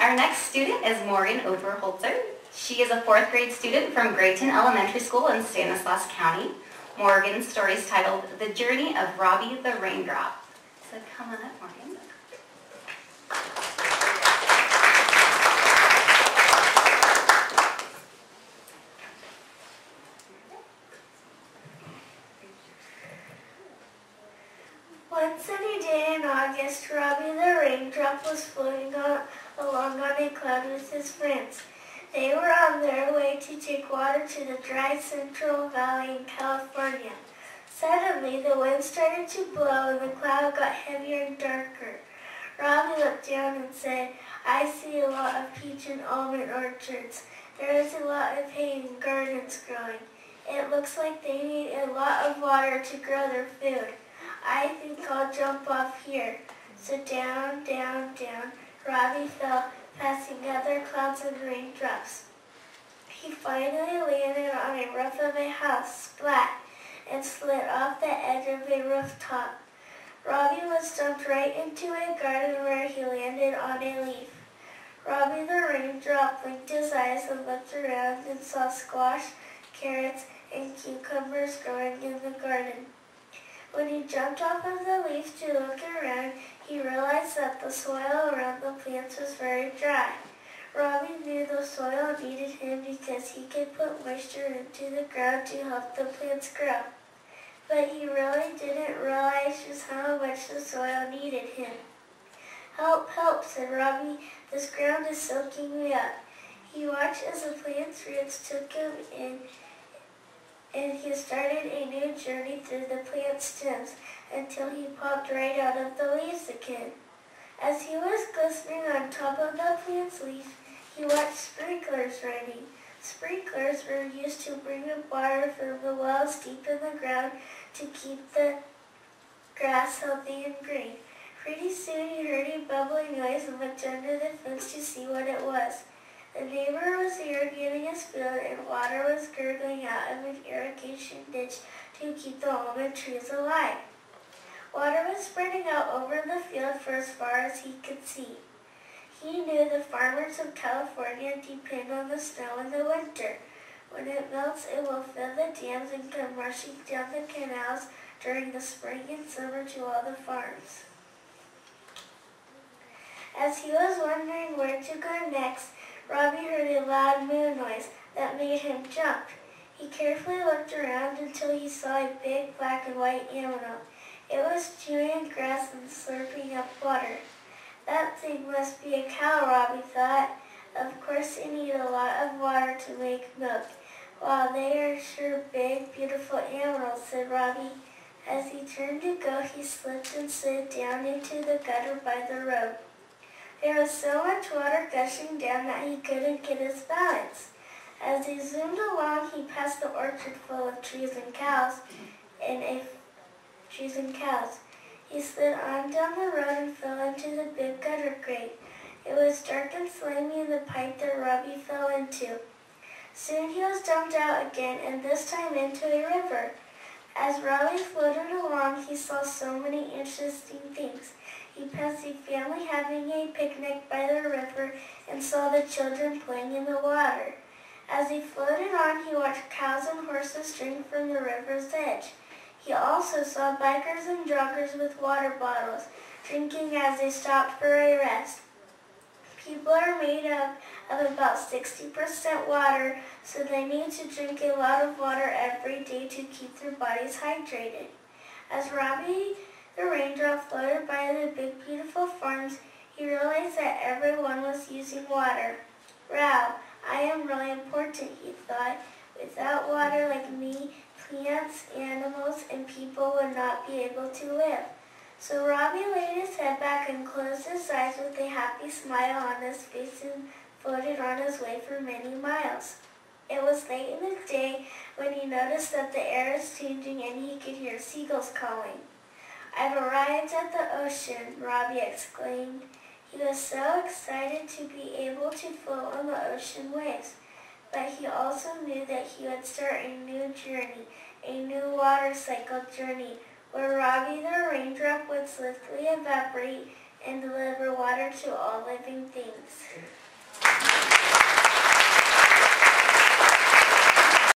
Our next student is Morgan Overholtzer. She is a 4th grade student from Grayton Elementary School in Stanislaus County. Morgan's story is titled The Journey of Robby the Raindrop. So come on up, Morgan. One sunny day in August, Robby the Raindrop was floating along on a cloud with his friends. They were on their way to take water to the dry Central Valley in California. Suddenly, the wind started to blow and the cloud got heavier and darker. Robby looked down and said, "I see a lot of peach and almond orchards. There is a lot of hay and gardens growing. It looks like they need a lot of water to grow their food. I think I'll jump off here." So down, down, down, Robby fell, passing other clouds and raindrops. He finally landed on a roof of a house, splat, and slid off the edge of a rooftop. Robby was dumped right into a garden where he landed on a leaf. Robby the Raindrop blinked his eyes and looked around and saw squash, carrots, and cucumbers growing in the garden. When he jumped off of the leaf to look around, he realized that the soil around the plants was very dry. Robby knew the soil needed him because he could put moisture into the ground to help the plants grow. But he really didn't realize just how much the soil needed him. "Help, help," said Robby. "This ground is soaking me up." He watched as the plant's roots took him in, and he started a new journey through the plant stems until he popped right out of the leaves again. As he was glistening on top of the plant's leaf, he watched sprinklers running. Sprinklers were used to bring up water from the wells deep in the ground to keep the grass healthy and green. Pretty soon he heard a bubbling noise and looked under the fence to see what it was. The neighbor was irrigating his field and water was gurgling out of an irrigation ditch to keep the almond trees alive. Water was spreading out over the field for as far as he could see. He knew the farmers of California depend on the snow in the winter. When it melts, it will fill the dams and come rushing down the canals during the spring and summer to all the farms. As he was wondering where to go next, Robby heard a loud moo noise that made him jump. He carefully looked around until he saw a big black and white animal. It was chewing grass and slurping up water. That thing must be a cow, Robby thought. Of course they need a lot of water to make milk. "Wow, they are sure big, beautiful animals," said Robby. As he turned to go, he slipped and slid down into the gutter by the road. There was so much water gushing down that he couldn't get his balance. As he zoomed along, he passed the orchard full of trees and cows. He slid on down the road and fell into the big gutter grate. It was dark and slimy in the pipe that Robby fell into. Soon he was dumped out again, and this time into a river. As Robby floated along, he saw so many interesting things. He passed a family having a picnic by the river and saw the children playing in the water. As he floated on, he watched cows and horses drink from the river's edge. He also saw bikers and joggers with water bottles, drinking as they stopped for a rest. People are made up of about 60% water, so they need to drink a lot of water every day to keep their bodies hydrated. As Robby the Raindrop floated by the big, beautiful farms, he realized that everyone was using water. "Wow, I am really important," he thought. "Without water like me, plants, animals, and people would not be able to live." So Robby laid his head back and closed his eyes with a happy smile on his face and floated on his way for many miles. It was late in the day when he noticed that the air was changing and he could hear seagulls calling. "I've arrived at the ocean," Robby exclaimed. He was so excited to be able to float on the ocean waves. But he also knew that he would start a new journey, a new water cycle journey, where Robby the Raindrop would swiftly evaporate and deliver water to all living things.